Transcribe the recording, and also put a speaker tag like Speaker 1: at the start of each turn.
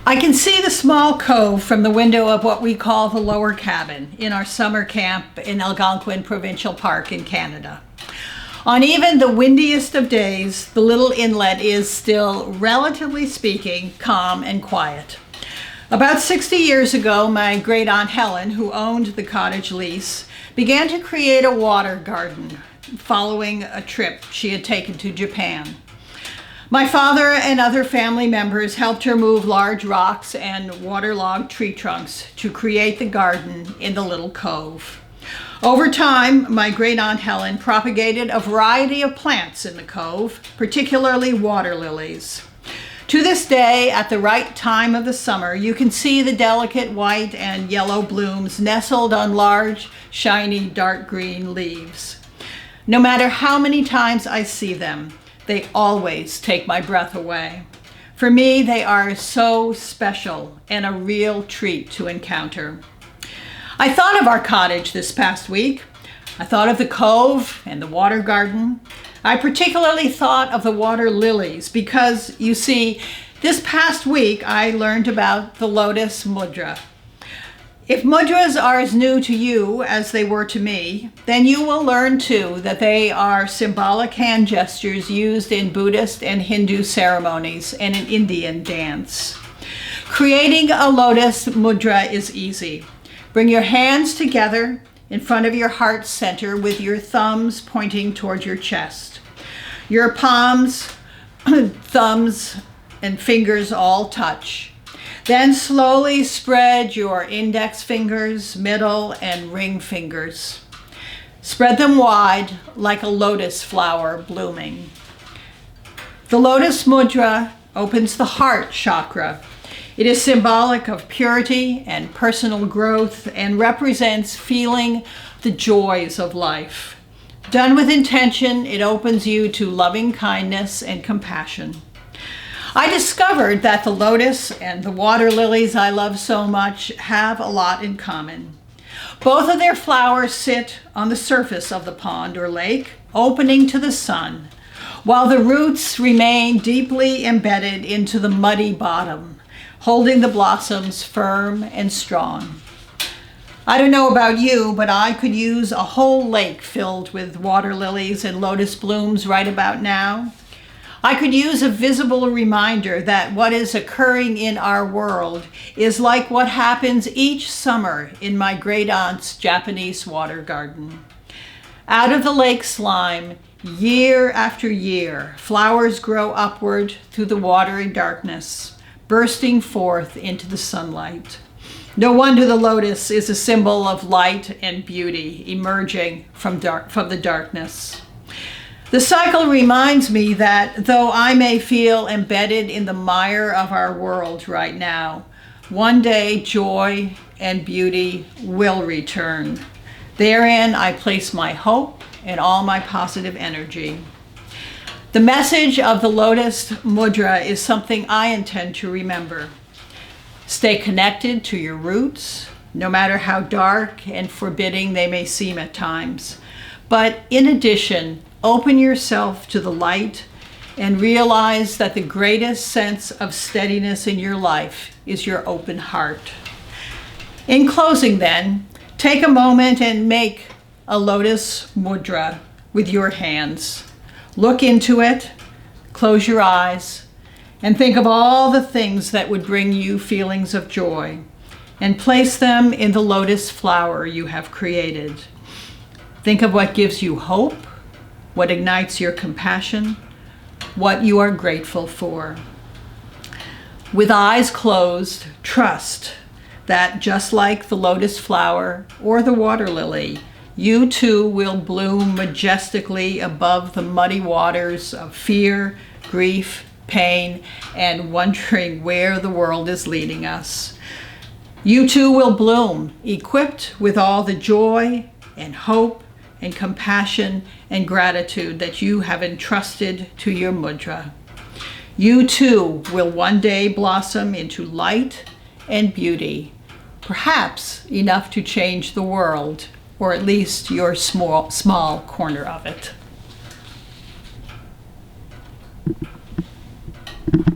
Speaker 1: I can see the small cove from the window of what we call the lower cabin in our summer camp in Algonquin Provincial Park in Canada. On even the windiest of days, the little inlet is still, relatively speaking, calm and quiet. About 60 years ago, my great-aunt Helen, who owned the cottage lease, began to create a water garden following a trip she had taken to Japan. My father and other family members helped her move large rocks and waterlogged tree trunks to create the garden in the little cove. Over time, my great-aunt Helen propagated a variety of plants in the cove, particularly water lilies. To this day, at the right time of the summer, you can see the delicate white and yellow blooms nestled on large, shiny, dark green leaves. No matter how many times I see them, they always take my breath away. For me, they are so special and a real treat to encounter. I thought of our cottage this past week. I thought of the cove and the water garden. I particularly thought of the water lilies because, you see, this past week I learned about the lotus mudra. If mudras are as new to you as they were to me, then you will learn too that they are symbolic hand gestures used in Buddhist and Hindu ceremonies and in Indian dance. Creating a lotus mudra is easy. Bring your hands together in front of your heart center with your thumbs pointing toward your chest. Your palms, thumbs, and fingers all touch. Then slowly spread your index fingers, middle, and ring fingers. Spread them wide like a lotus flower blooming. The lotus mudra opens the heart chakra. It is symbolic of purity and personal growth and represents feeling the joys of life. Done with intention, it opens you to loving kindness and compassion. I discovered that the lotus and the water lilies I love so much have a lot in common. Both of their flowers sit on the surface of the pond or lake, opening to the sun, while the roots remain deeply embedded into the muddy bottom, holding the blossoms firm and strong. I don't know about you, but I could use a whole lake filled with water lilies and lotus blooms right about now. I could use a visible reminder that what is occurring in our world is like what happens each summer in my great-aunt's Japanese water garden. Out of the lake slime, year after year, flowers grow upward through the watery darkness, bursting forth into the sunlight. No wonder the lotus is a symbol of light and beauty emerging from the darkness. The cycle reminds me that though I may feel embedded in the mire of our world right now, one day joy and beauty will return. Therein I place my hope and all my positive energy. The message of the lotus mudra is something I intend to remember. Stay connected to your roots, no matter how dark and forbidding they may seem at times. But in addition, open yourself to the light and realize that the greatest sense of steadiness in your life is your open heart. In closing then, take a moment and make a lotus mudra with your hands. Look into it, close your eyes, and think of all the things that would bring you feelings of joy, and place them in the lotus flower you have created. Think of what gives you hope, what ignites your compassion, what you are grateful for. With eyes closed, trust that just like the lotus flower or the water lily, you too will bloom majestically above the muddy waters of fear, grief, pain, and wondering where the world is leading us. You too will bloom, equipped with all the joy and hope and compassion and gratitude that you have entrusted to your mudra. You too will one day blossom into light and beauty, perhaps enough to change the world, or at least your small corner of it.